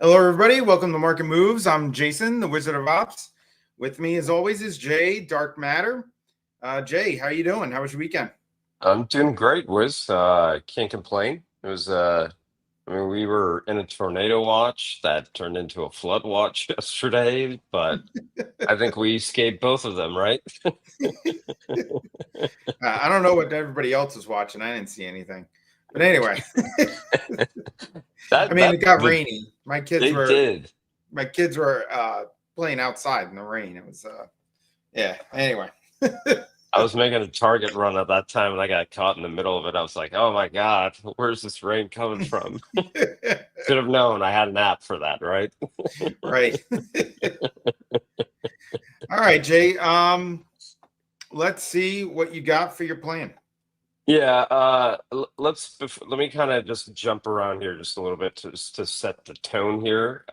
Hello, everybody. Welcome to Market Moves. I'm Jason, the Wizard of Ops. With me, as always, is Jay, Dark Matter. Jay, how you doing? How was your weekend? I'm doing great, Wiz. Can't complain. It was we were in a tornado watch that turned into a flood watch yesterday, but I think we escaped both of them, right? I don't know what everybody else was watching. I didn't see anything. But anyway, I That mean, that it got the rainy. My kids They were did. my kids were playing outside in the rain. It was yeah. Anyway. I was making a target run at that time and I got caught in the middle of it. I was like, oh my God, where's this rain coming from? Should have known I had an app for that, right? Right. All right, Jay. Let's see what you got for your plan. Yeah, let me kind of just jump around here just a little bit to set the tone here.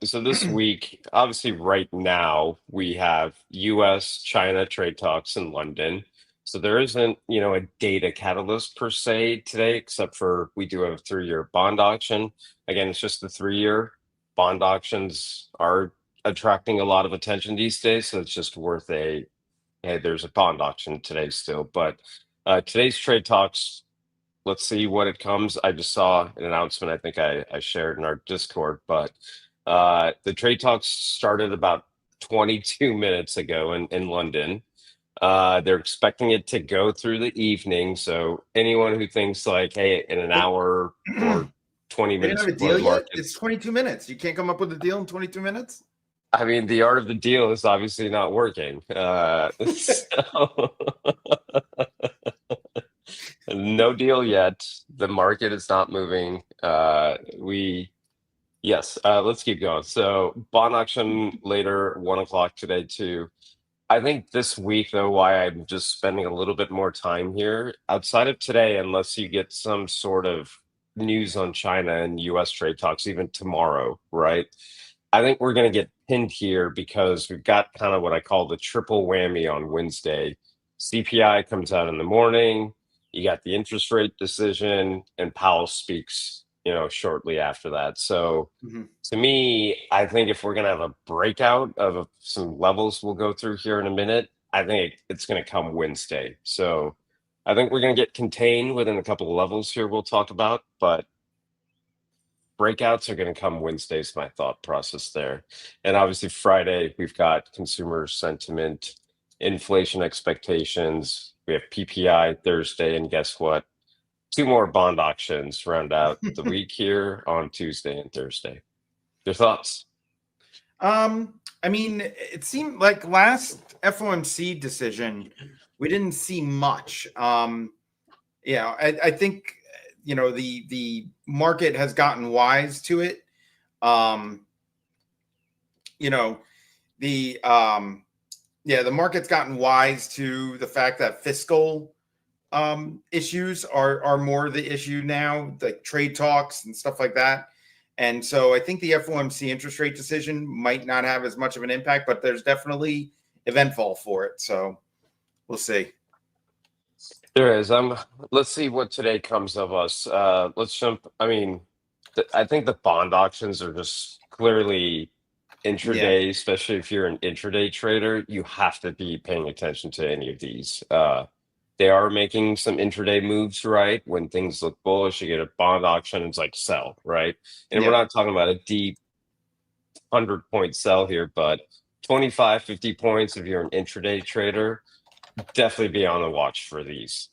So this week, obviously, right now we have U.S. China trade talks in London. So there isn't, a data catalyst per se today, except for we do have a 3-year bond auction. Again, it's just the 3-year. Bond auctions are attracting a lot of attention these days, so it's just worth hey, there's a bond auction today still, but. Today's trade talks, let's see what it comes. I just saw an announcement I think I shared in our Discord, but the trade talks started about 22 minutes ago in London. They're expecting it to go through the evening. So anyone who thinks like, hey, in an They, hour they or 20 didn't minutes have a before deal the yet. market, It's 22 minutes. You can't come up with a deal in 22 minutes. I mean, the art of the deal is obviously not working. So no deal yet. The market is not moving. Yes, let's keep going. So, bond auction later, 1 o'clock today, too. I think this week, though, why I'm just spending a little bit more time here outside of today, unless you get some sort of news on China and US trade talks, even tomorrow, right? I think we're going to get pinned here because we've got kind of what I call the triple whammy on Wednesday. CPI comes out in the morning, you got the interest rate decision, and Powell speaks, shortly after that. So Mhm. to me, I think if we're going to have a breakout of some levels we'll go through here in a minute, I think it's going to come Wednesday. So I think we're going to get contained within a couple of levels here we'll talk about, but breakouts are going to come Wednesday's my thought process there. And obviously Friday, we've got consumer sentiment, inflation expectations. We have PPI Thursday, and guess what? Two more bond auctions round out the week here on Tuesday and Thursday. Your thoughts? I mean, it seemed like last FOMC decision, we didn't see much. I think the market has gotten wise to it. Um, you know, the market's gotten wise to the fact that fiscal issues are more the issue now, like trade talks and stuff like that. And so I think the FOMC interest rate decision might not have as much of an impact, but there's definitely eventful for it. So we'll see. There is. Let's see what today comes of us. Let's jump. I mean, I think the bond auctions are just clearly Yeah. intraday, especially if you're an intraday trader, you have to be paying attention to any of these. They are making some intraday moves, right? When things look bullish, you get a bond auction, it's like sell, right? And we're Yeah. not talking about a deep 100-point sell here, but 25, 50 points if you're an intraday trader, definitely be on the watch for these.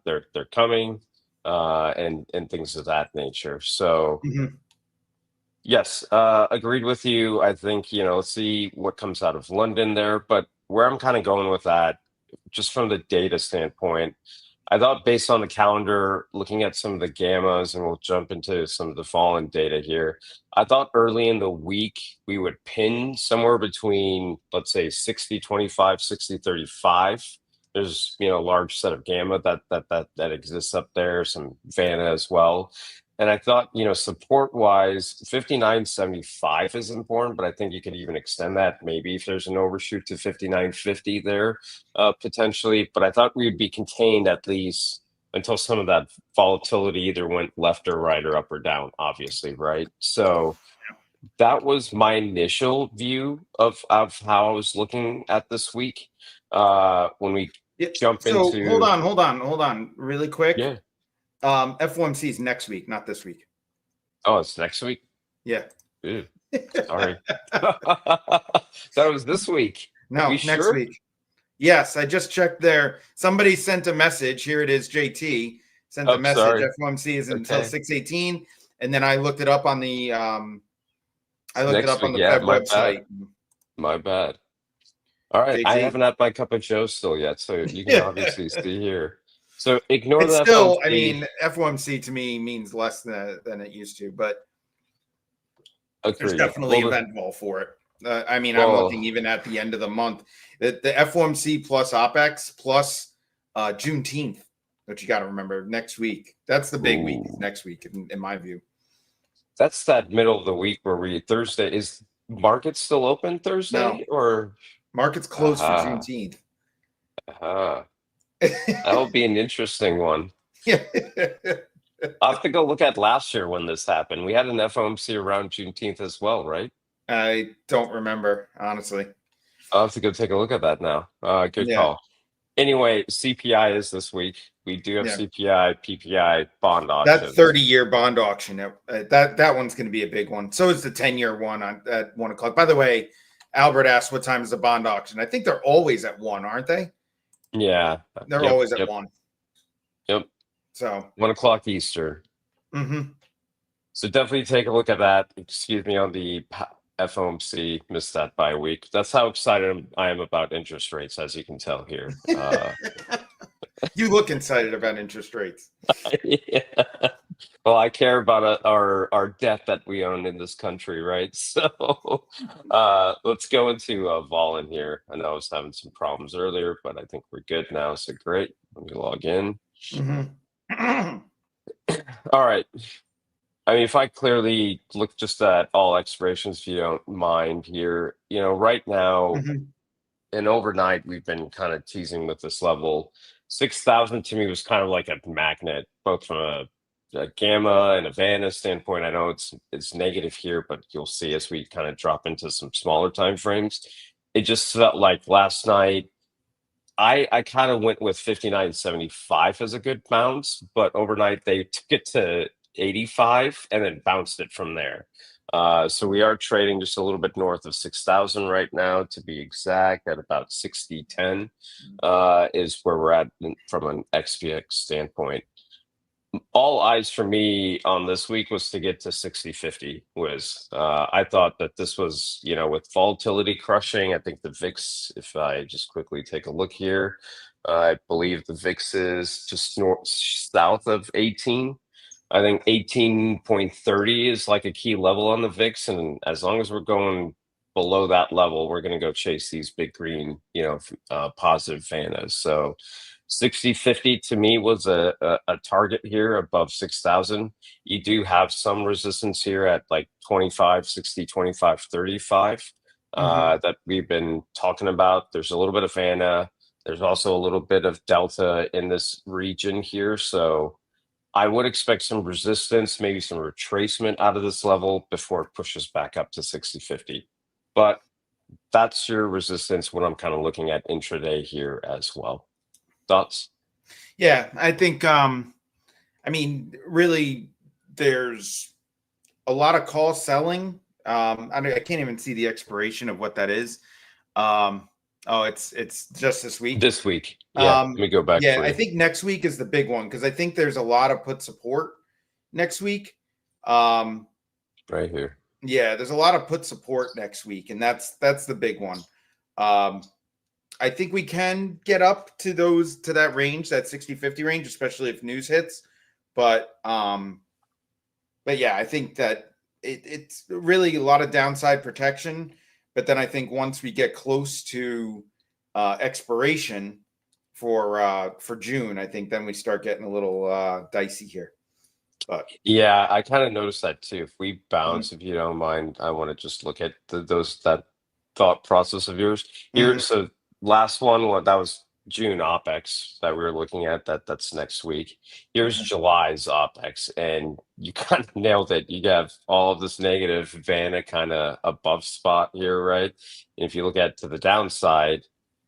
They're coming, and things of that nature. So Mhm. yes, agreed with you. I think, let's see what comes out of London there. But where I'm kind of going with that, just from the data standpoint, I thought based on the calendar, looking at some of the gammas, and we'll jump into some of the fallen data here. I thought early in the week we would pin somewhere between, let's say, 60-25, 60-35. There's, a large set of gamma that exists up there, some Vanna as well. And I thought, support wise, 59.75 is important, but I think you could even extend that maybe if there's an overshoot to 59.50 there, potentially. But I thought we'd be contained at least until some of that volatility either went left or right or up or down, obviously, right? So that was my initial view of how I was looking at this week. When we Yeah. jump So into, hold on, really quick. yeah. FOMC is next week, not this week. Oh, it's next week. Yeah. Ew, sorry. That was this week. You No, next sure? week. Yes, I just checked there. Somebody sent a message. Here it is, JT sent a Oh, message. sorry. FOMC is until Okay. 6/18. And then I looked it up on the It's next week. Yeah, Fed my bad. website. My bad. All right. I JT. haven't had my cup of Joe still yet, so you can obviously see here. So ignore It's the still, I FOMC. mean, FOMC to me means less than it used to, but there's Agreed. definitely Well, event vol for it. I mean, I'm looking well, even at the end of the month. The FOMC plus OPEX plus Juneteenth, which you got to remember next week. That's the big week. ooh, Next week, in my view. that's that middle of the week where we Thursday is market still open No, Thursday or market's closed for aha, Juneteenth. aha. That'll be an interesting one. Yeah. I'll have to go look at last year when this happened. We had an FOMC around Juneteenth as well, right? I don't remember, honestly. I'll have to go take a look at that now. Good Yeah. call. Anyway, CPI is this week. We do have Yeah. CPI, PPI, bond That auctions. 30-year bond auction, that one's going to be a big one. So is the 10-year one at 1 o'clock. By the way, Albert asked what time is the bond auction. I think they're always at 1, aren't they? Yeah. They're Yep. always at Yep. 1. Yep. So, 1 o'clock Eastern. mhm. So definitely take a look at that. Excuse me on the FOMC. Missed that by a week. That's how excited I am about interest rates, as you can tell here. You look excited about interest rates. Yeah. Well, I care about our debt that we own in this country, right? So let's go into Volland here. I know I was having some problems earlier, but I think we're good now. So great. Let me log in. Mhm. All right. I mean, if I clearly look just at all expirations, if you don't mind here, right now Mhm. and overnight, we've been kind of teasing with this level. 6,000 to me was kind of like a magnet, both from a gamma and a Vanna standpoint. I know it's negative here, but you'll see as we kind of drop into some smaller time frames. It just felt like last night I kind of went with 59.75 as a good bounce, but overnight they took it to 85 and then bounced it from there. So we are trading just a little bit north of 6,000 right now, to be exact, at about 60.10 is where we're at from an XPX standpoint. All eyes for me on this week was to get to 60.50. I thought that this was, with volatility crushing. I think the VIX, if I just quickly take a look here, I believe the VIX is just south of 18. I think 18.30 is like a key level on the VIX, and as long as we're going below that level, we're going to go chase these big green, positive Vannas. So 60.50 to me was a target here above 6,000. You do have some resistance here at like 25.60, 25.35 Mhm. that we've been talking about. There's a little bit of Vanna. There's also a little bit of delta in this region here. So I would expect some resistance, maybe some retracement out of this level before it pushes back up to 60.50. But that's your resistance when I'm kind of looking at intraday here as well. Thoughts? Yeah, I think I mean, really there's a lot of call selling. I can't even see the expiration of what that is. Oh, it's just this week. This week. Yeah. Let me go back Yeah, for I you. think next week is the big one because I think there's a lot of put support next week. Um, Right here. yeah, there's a lot of put support next week, and that's the big one. Um, I think we can get up to that range, that 60-50 range, especially if news hits. But yeah, I think that it's really a lot of downside protection. But then I think once we get close to expiration for June, I think then we start getting a little dicey here. But Yeah, I kind of noticed that too. If we mhm, bounce, if you don't mind, I want to just look at that thought process of yours here. mhm, So last one, that was June OPEX that we were looking at. That's next week. Here's July's OPEX, and you kind of nailed it. You have all of this negative Vanna kind of above spot here, right? And if you look at to the downside,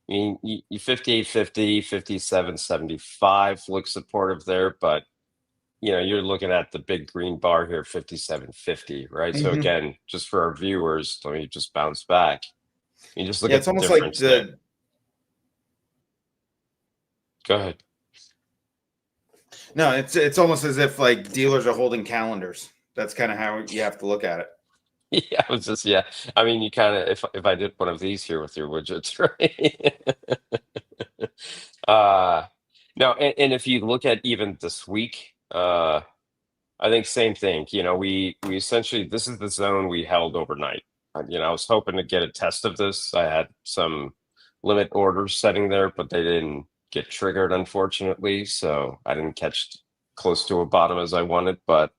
I mean, you 58.50, 57.75 looks supportive there, but you're looking at the big green bar here, 57.50, right? So Mhm. again, just for our viewers, let me just bounce back. You just look Yeah, at it's the almost like difference there. the Go ahead. no, it's almost as if like dealers are holding calendars. That's kind of how you have to look at it. Yeah, I was just yeah. I mean, you kind of if I did one of these here with your widgets, right? uh no, and if you look at even this week, I think same thing. We essentially this is the zone we held overnight. I was hoping to get a test of this. I had some limit orders setting there, but they didn't get triggered, unfortunately. So I didn't catch close to a bottom as I wanted. But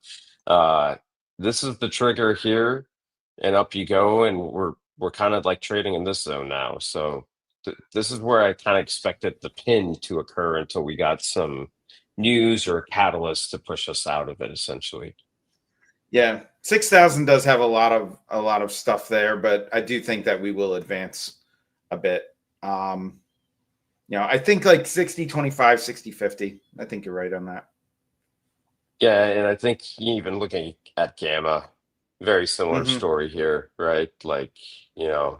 uh, this is the trigger here, and up you go. And we're kind of like trading in this zone now. So this is where I kind of expected the pin to occur until we got some news or a catalyst to push us out of it, essentially. Yeah, 6,000 does have a lot of stuff there, but I do think that we will advance a bit. Um, I think like 60, 25, 60, 50. I think you're right on that. Yeah, and I think even looking at Gamma, very similar Hmm. story here, right? Like, you know,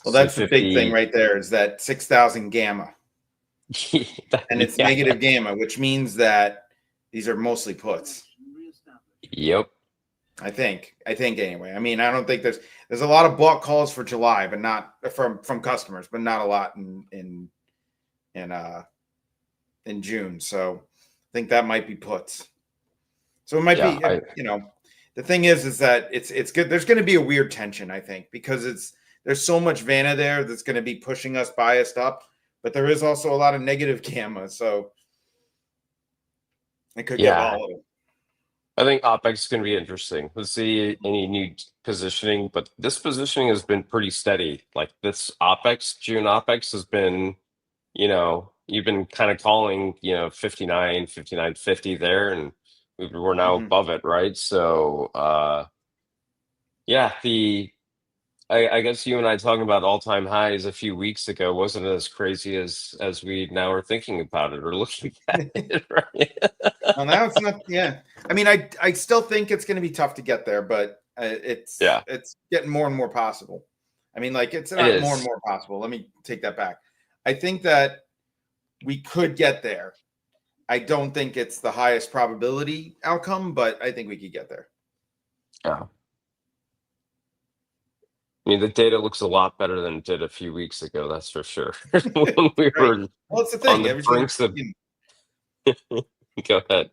Well, say that's the big thing 50. right there is that 6,000 gamma, and it's Yeah. negative gamma, which means that these are mostly puts. Yep. I think anyway. I mean, I don't think there's a lot of bought calls for July, but not from customers, but not a lot in uh in June. So I think that might be puts. So it might Yeah. be, the thing is that it's good. There's going to be a weird tension, I think, because there's so much Vanna there that's going to be pushing us biased up, but there is also a lot of negative gamma, so it could get Yeah. volatile. I think OpEx is going to be interesting. Let's see any new positioning, but this positioning has been pretty steady. Like this OpEx, June OpEx has been, you've been kind of calling, 59, 59.50 there, and we're now Hmm. above it, right? So, yeah, I guess you and I talking about all-time highs a few weeks ago wasn't as crazy as we now are thinking about it or looking at it, right? Well, now it's not. Yeah, I mean, I still think it's going to be tough to get there, but it's Yeah, it's getting more and more possible. I mean, like it's it not more and is. more possible. Let me take that back. I think that we could get there. I don't think it's the highest probability outcome, but I think we could get there. Yeah. I mean, the data looks a lot better than it did a few weeks ago, that's for sure. When we Right. were Well, it's the on thing. the Everything. brinks of go ahead.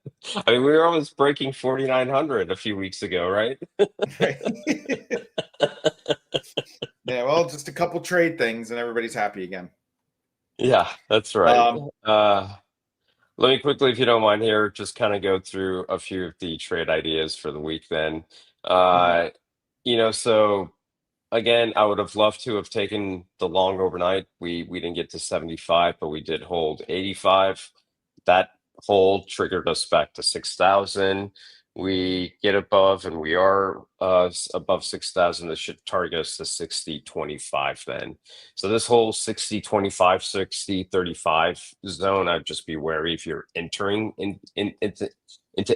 I mean, we were almost breaking 4,900 a few weeks ago, right? Right. Yeah. Well, just a couple trade things, and everybody's happy again. Yeah, that's right. Um. Uh, Let me quickly, if you don't mind here, just kind of go through a few of the trade ideas for the week then. Mhm. Uh, so again, I would have loved to have taken the long overnight. We didn't get to 75, but we did hold 85. That hold triggered us back to 6,000. We get above, and we are above 6,000. This should target us to 60.25 then. So this whole 60.25, 60.35 zone, I'd just be wary if you're entering into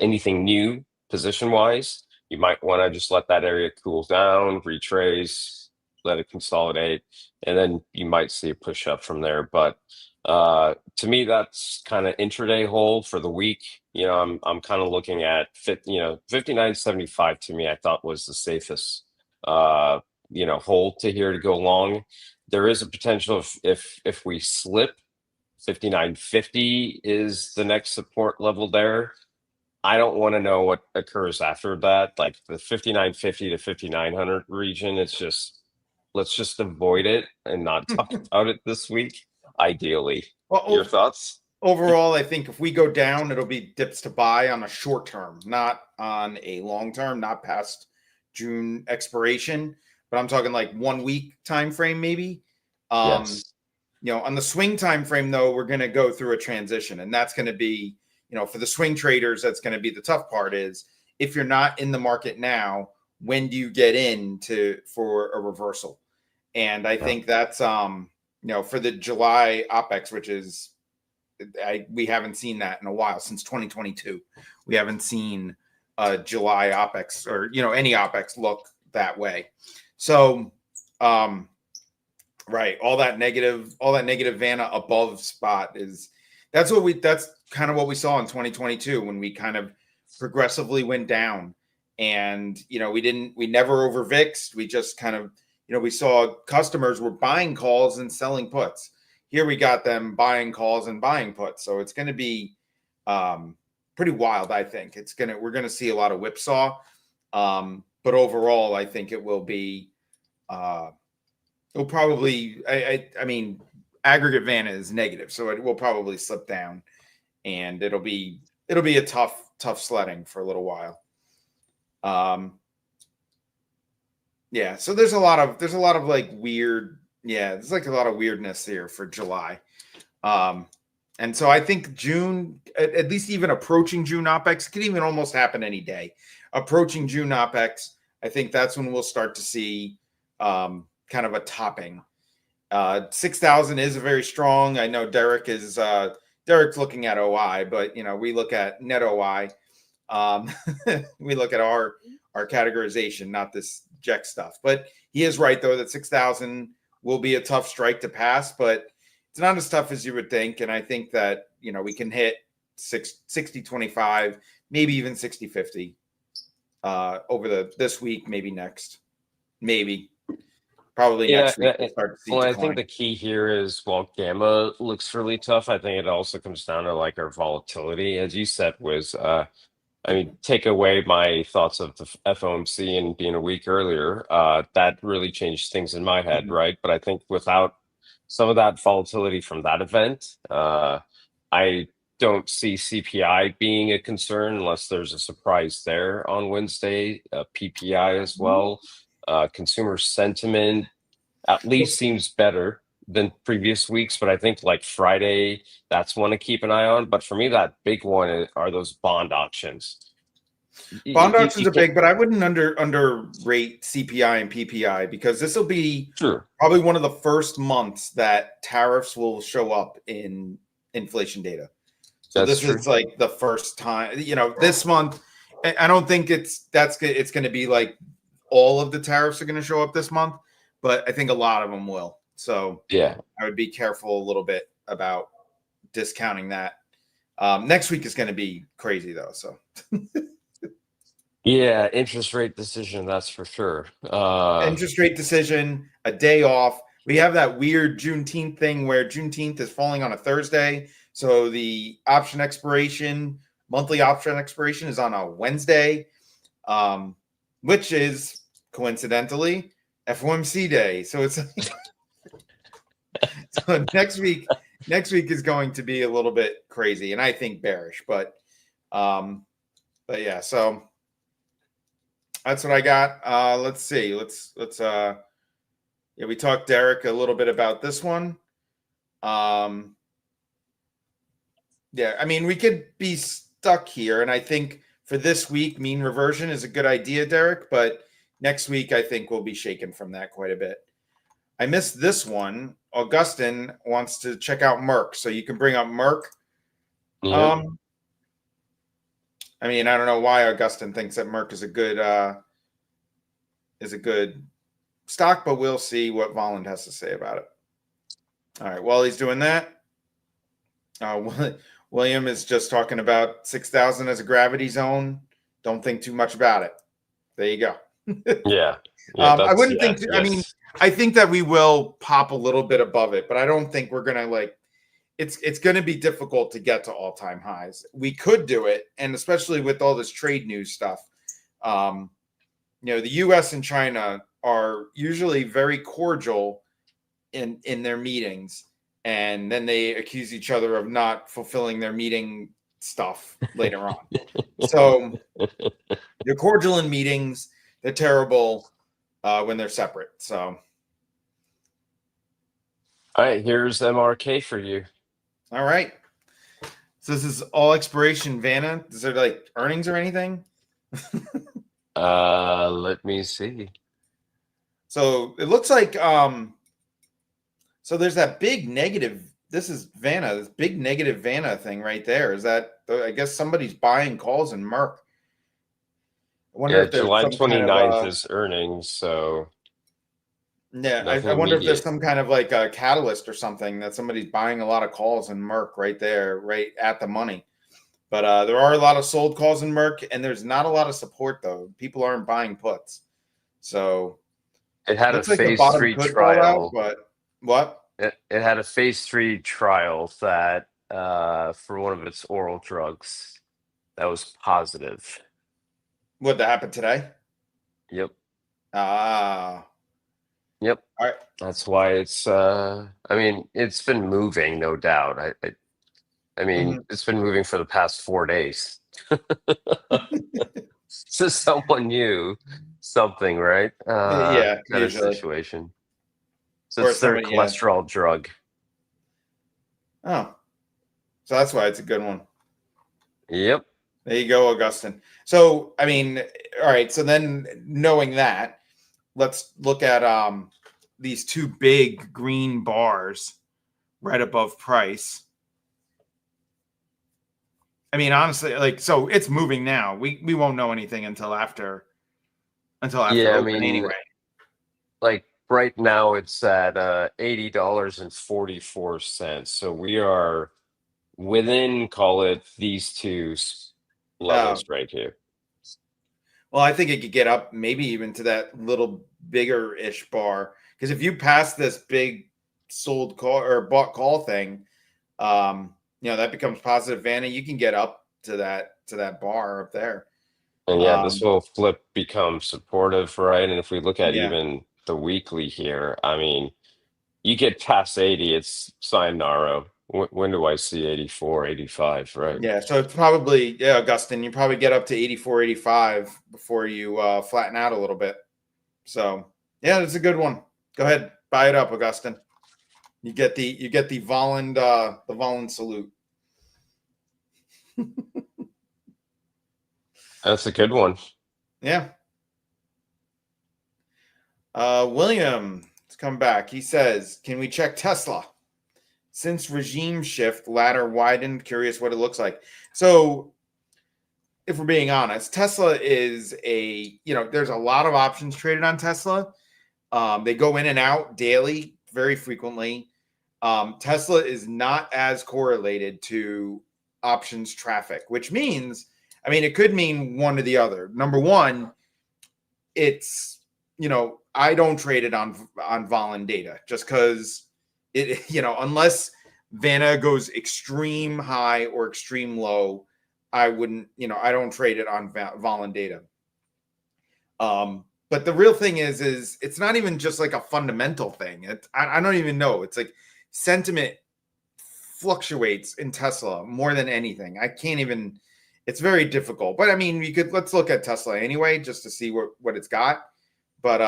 anything new position wise. You might want to just let that area cool down, retrace, let it consolidate, and then you might see a push up from there. But to me, that's kind of intraday hold for the week. I'm kind of looking at 59.75 to me. I thought was the safest hold to here to go long. There is a potential if we slip, 59.50 is the next support level there. I don't want to know what occurs after that. Like the 59.50 to 5,900 region, it's just let's just avoid it and not talk about it this week, ideally. Well, Your thoughts? overall, I think if we go down, it'll be dips to buy on a short term, not on a long term, not past June expiration. But I'm talking like 1 week time frame, maybe. Um, Yes. on the swing time frame, though, we're going to go through a transition, and that's going to be, for the swing traders, that's going to be the tough part. Is if you're not in the market now, when do you get in for a reversal? And I think that's for the July OPEX, which is we haven't seen that in a while, since 2022. We haven't seen July OPEX or any OPEX look that way. So right, all that negative Vanna above spot that's kind of what we saw in 2022, when we kind of progressively went down, and we never over VIXed. We just kind of we saw customers were buying calls and selling puts. Here we got them buying calls and buying puts. So it's going to be pretty wild. I think we're going to see a lot of whipsaw. But overall, I think it will be, it'll probably, I mean, aggregate Vanna is negative, so it will probably slip down, and it'll be a tough sledding for a little while. Yeah, so there's a lot of like weird, there's like a lot of weirdness here for July. And so I think June, at least even approaching June OPEX, could even almost happen any day. Approaching June OPEX, I think that's when we'll start to see kind of a topping. 6,000 is a very strong. I know Derek's looking at OI, but we look at net OI. We look at our categorization, not this Jack stuff. But he is right, though, that 6,000 will be a tough strike to pass, but it's not as tough as you would think. And I think that we can hit 60-25, maybe even 60-50 over this week, maybe next, probably next week. We'll start to see I think the key here is, while gamma looks really tough, I think it also comes down to like our volatility, as you said, was take away my thoughts of the FOMC and being a week earlier. That really changed things in my head, right? But I think without some of that volatility from that event, I don't see CPI being a concern unless there's a surprise there on Wednesday. PPI as well. Consumer sentiment at least seems better than previous weeks, but I think like Friday, that's one to keep an eye on. But for me, that big one are those bond auctions. Bond auctions are big, but I wouldn't underrate CPI and PPI, because this will be probably one of the first months that tariffs will show up in inflation data. So this is like the first time, this month. I don't think it's going to be like all of the tariffs are going to show up this month, but I think a lot of them will. So I would be careful a little bit about discounting that. Next week is going to be crazy, though. So interest rate decision, that's for sure. Interest rate decision, a day off. We have that weird Juneteenth thing where Juneteenth is falling on a Thursday, so the monthly option expiration is on a Wednesday, which is coincidentally FOMC day. So it's so next week is going to be a little bit crazy, and I think bearish, but yeah, so that's what I got. Let's see. Let's we talked Derek a little bit about this one. I mean, we could be stuck here, and I think for this week, mean reversion is a good idea, Derek, but next week I think we'll be shaken from that quite a bit. I missed this one. Augustin wants to check out Merck, so you can bring up Merck. I mean, I don't know why Augustin thinks that Merck is a good stock, but we'll see what Volland has to say about it. All right, while he's doing that, William is just talking about 6,000 as a gravity zone. Don't think too much about it. There you go. I wouldn't think. I mean, I think that we will pop a little bit above it, but I don't think we're gonna it's going to be difficult to get to all-time highs. We could do it, and especially with all this trade news stuff. The U.S. and China are usually very cordial in their meetings, and then they accuse each other of not fulfilling their meeting stuff later on. So they're cordial in meetings. They're terrible when they're separate. So All right, here's MRK for you. All right. So this is all expiration Vanna. Is there like earnings or anything? Let me see. So it looks like so there's that big negative. This is Vanna, this big negative Vanna thing right there. Is that I guess somebody's buying calls in Merck. I wonder Yeah, if there's July some kind of 29th is earnings, so yeah, nothing I wonder if there's immediate. some kind of like a catalyst or something that somebody's buying a lot of calls in Merck right there, right at the money. But there are a lot of sold calls in Merck, and there's not a lot of support though. People aren't buying puts, so It had a looks like the phase bottom three could fall out. trial. But what? It had a phase three trial that for one of its oral drugs that was positive. What that happened today? Yep. Ah, Yep. all right. That's why it's I mean, it's been moving, no doubt. I mean, Mhm. it's been moving for the past 4 days. So someone knew something, right? Yeah, Kind of usually, situation. So or it's their somebody. Yeah. cholesterol drug. Oh, so that's why it's a good one. Yep. There you go, Augustine. So, I mean, all right. So then, knowing that, let's look at these two big green bars right above price. I mean, honestly, like, so it's moving now. We won't know anything until after Yeah, I open mean, anyway. like right now it's at $80.44. So we are within, call it these Oh, levels right here. well, I think it could get up maybe even to that little bigger ish bar because if you pass this big sold call or bought call thing, that becomes positive Vanna. You can get up to that bar up there. And yeah, this Um, will flip become supportive, right? And if we look at yeah, even the weekly here, I mean, you get past 80, it's sayonara. When do I see 84, 85, right? yeah. So it's probably Augustine. You probably get up to 84, 85 before you flatten out a little bit. So yeah, that's a good one. Go ahead, buy it up, Augustine. You get the Volland salute. That's a good one. Yeah. William, let's come back. He says, "Can we check Tesla? Since regime shift, ladder widened. Curious what it looks like." So, if we're being honest, Tesla is there's a lot of options traded on Tesla. They go in and out daily, very frequently. Tesla is not as correlated to options traffic, which means, I mean, it could mean one or the other. Number one, it's I don't trade it on Volland data just because it unless Vanna goes extreme high or extreme low, I wouldn't I don't trade it on Volland data. But the real thing is it's not even just like a fundamental thing. I don't even know. It's like sentiment fluctuates in Tesla more than anything. I can't even. It's very difficult. But I mean, let's look at Tesla anyway just to see what it's got. But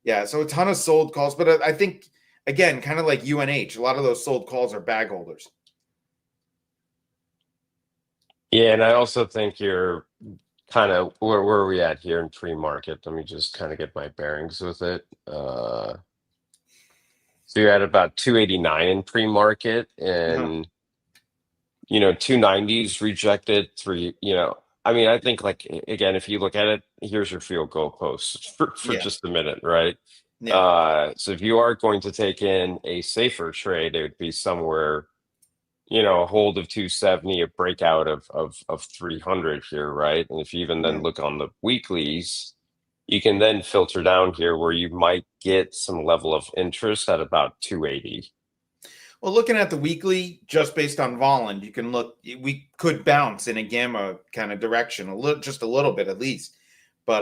yeah, so a ton of sold calls. But I think again, kind of like UNH, a lot of those sold calls are bag holders. Yeah, and I also think you're kind of where are we at here in pre-market? Let me just kind of get my bearings with it. So you're at about 289 in pre-market, Uh-huh. and 290s rejected three. I mean, I think like again, if you look at it, here's your field goal post for Yeah, just a minute, right? yeah, So if you are going to take in a safer trade, it would be somewhere, a hold of 270, a breakout of 300 here, right? And if you even then yeah. look on the weeklies, you can then filter down here where you might get some level of interest at about 280. Well, looking at the weekly, just based on Volland, you can look. We could bounce in a gamma kind of direction, just a little bit at least. But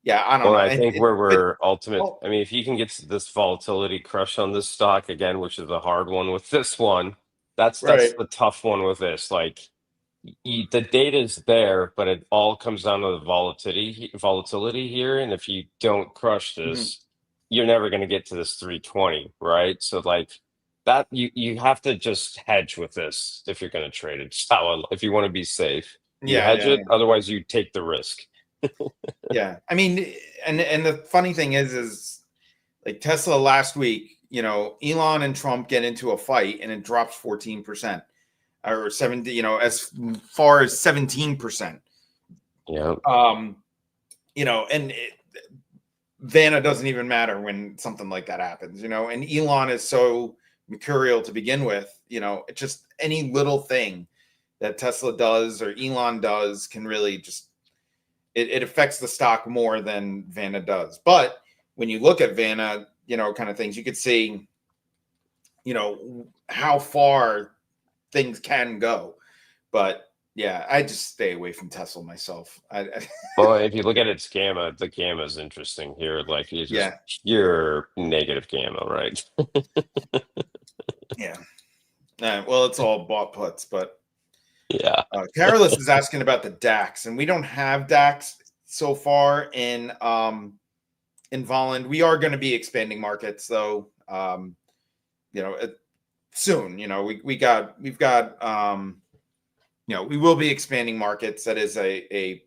yeah, I don't Well, know. I think where But we're ultimate, oh, I mean, if you can get this volatility crush on this stock again, which is a hard one with this one, that's right. the tough one with this. Like the data is there, but it all comes down to the volatility here. And if you don't crush Mhm. this, you're never going to get to this 320, right? So like that, you have to just hedge with this if you're going to trade it. Just if you want to be safe, you Yeah, hedge yeah, it. Otherwise, you take the risk. yeah. I mean, and the funny thing is like Tesla last week, Elon and Trump get into a fight and it drops 14% or 70, as far as 17%. Yeah. Um, and Vanna doesn't even matter when something like that happens, and Elon is so mercurial to begin with, it's just any little thing that Tesla does or Elon does can really just it affects the stock more than Vanna does. But when you look at Vanna, kind of things, you could see, how far things can go. But yeah, I just stay away from Tesla myself. Well, if you look at its gamma, the gamma is interesting here. Like it's just Yeah, pure negative gamma, right? yeah. Well, it's all bought puts, but Yeah. Carolus is asking about the DAX, and we don't have DAX so far in Volland. We are going to be expanding markets, though. Soon. We will be expanding markets. That is that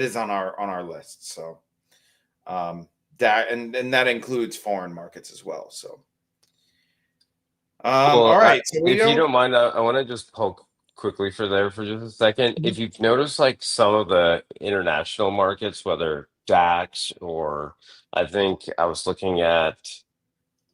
is on our list. So that and that includes foreign markets as well. So all Well, right. So we if you don't. don't mind, I want to just poke quickly for there for just a second. If you've noticed, like some of the international markets, whether DAX or I think I was looking at,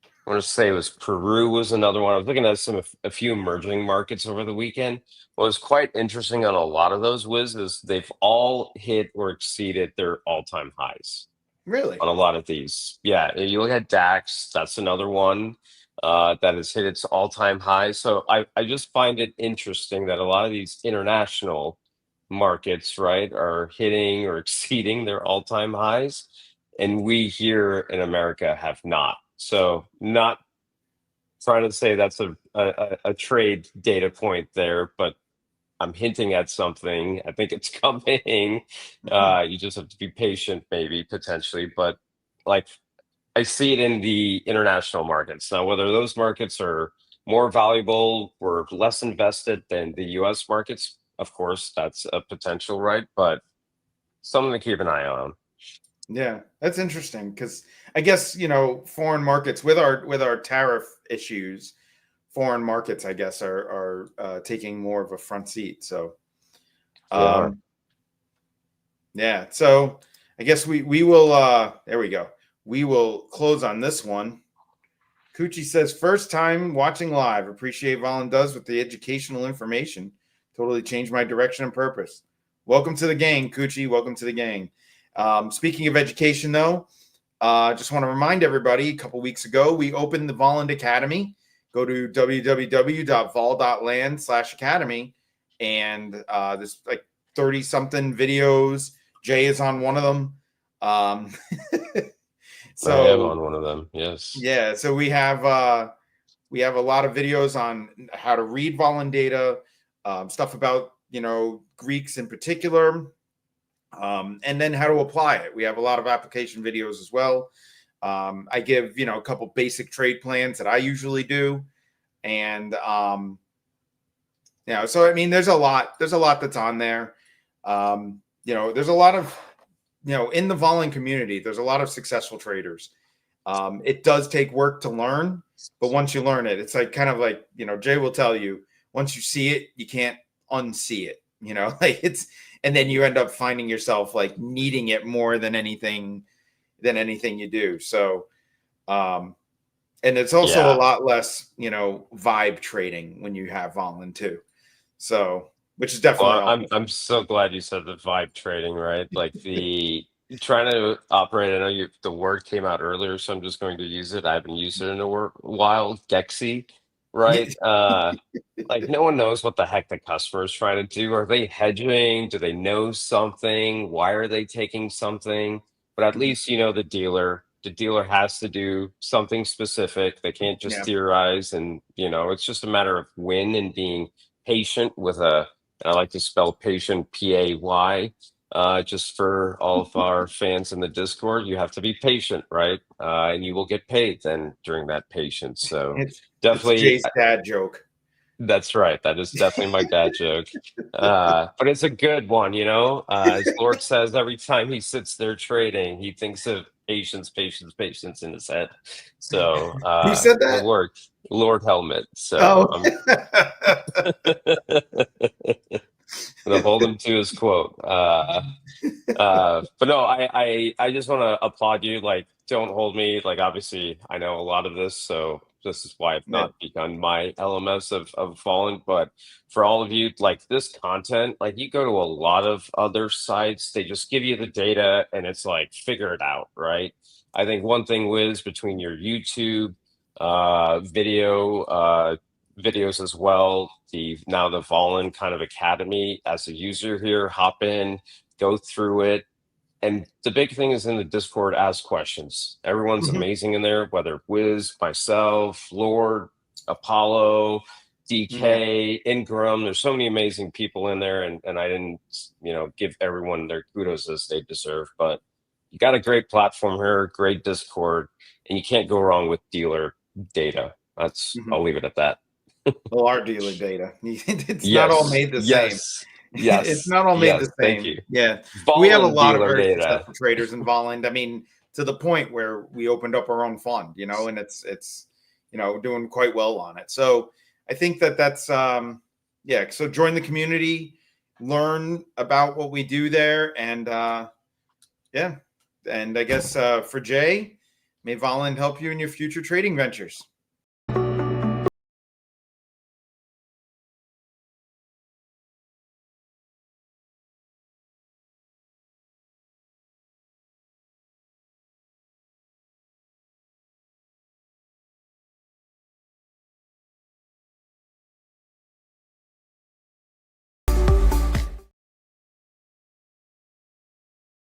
I want to say it was Peru was another one. I was looking at a few emerging markets over the weekend. What was quite interesting on a lot of those is they've all hit or exceeded their all-time highs Really? on a lot of these. Yeah, you look at DAX, that's another one that has hit its all-time high. So I just find it interesting that a lot of these international markets, right, are hitting or exceeding their all-time highs, and we here in America have not. So not trying to say that's a trade data point there, but I'm hinting at something. I think it's coming. Mhm. You just have to be patient, maybe potentially, but like I see it in the international markets. Now, whether those markets are more valuable or less invested than the US markets, of course, that's a potential, right? But something to keep an eye on. Yeah, that's interesting because I guess foreign markets with our tariff issues, foreign markets I guess are taking more of a front seat. So They are. um, yeah, so I guess we will. There we go. We will close on this one. Coochie says, first time watching live. Appreciate Volland does with the educational information. Totally changed my direction and purpose. Welcome to the gang, Coochie. Welcome to the gang. Speaking of education, though, just want to remind everybody, a couple weeks ago, we opened the Volland Academy. Go to www.vol.land/academy. And there's like 30 something videos. Jay is on one of them. Um, I am so on one of them. Yes. yeah, so we have a lot of videos on how to read Volland data, stuff about Greeks in particular, and then how to apply it. We have a lot of application videos as well. I give a couple basic trade plans that I usually do, and so I mean, there's a lot that's on there. There's a lot of in the Volland community. There's a lot of successful traders. It does take work to learn, but once you learn it, it's like kind of like Jay will tell you, once you see it, you can't unsee it. Like and then you end up finding yourself like needing it more than anything you do. So, and it's also a Yeah. lot less, vibe trading when you have Volland too. So, which is definitely Well, also I'm so glad you said the vibe trading, right? Like the trying to operate. I know the word came out earlier, so I'm just going to use it. I haven't used it in a while. Gexy, right? Like no one knows what the heck the customer is trying to do. Are they hedging? Do they know something? Why are they taking something? But at least you know the dealer. The dealer has to do something specific. They can't just yeah, theorize, and it's just a matter of when and being patient with a, and I like to spell patient, Pay. Just for all of our fans in the Discord, you have to be patient, right? And you will get paid then during that patience. So It's definitely, Jay's dad joke. that's right. That is definitely my dad joke. But it's a good one, you know. As Lord says, every time he sits there trading, he thinks of patience, patience, patience in his head. So Who said it that? worked. Lord Helmet. So Oh. I'm gonna hold him to his quote. But no, I just want to applaud you. Like, don't hold me. Like, obviously, I know a lot of this, so this is why I've Yeah. not begun my LMS of Volland. But for all of you, like this content, like you go to a lot of other sites, they just give you the data and it's like figure it out, right? I think one thing, Wiz, between your YouTube videos as well, the Volland kind of academy as a user here, hop in, go through it. And the big thing is in the Discord, ask questions. Everyone's Mhm. amazing in there, whether Wiz, myself, Lord, Apollo, Yeah. DK, Ingram. There's so many amazing people in there, and I didn't, give everyone their kudos as they deserve. But you got a great platform here, great Discord, and you can't go wrong with dealer data. Mhm. I'll leave it at that. Well, our dealer data. It's not all Yes, made the same. yes, It's yes, not all made yes. the Thank same. you. Yeah. We have a Volland lot of dealer very data. successful traders in Volland. I mean, to the point where we opened up our own fund, and it's doing quite well on it. So I think that's yeah. So join the community, learn about what we do there, and yeah. And I guess for Jay, may Volland help you in your future trading ventures.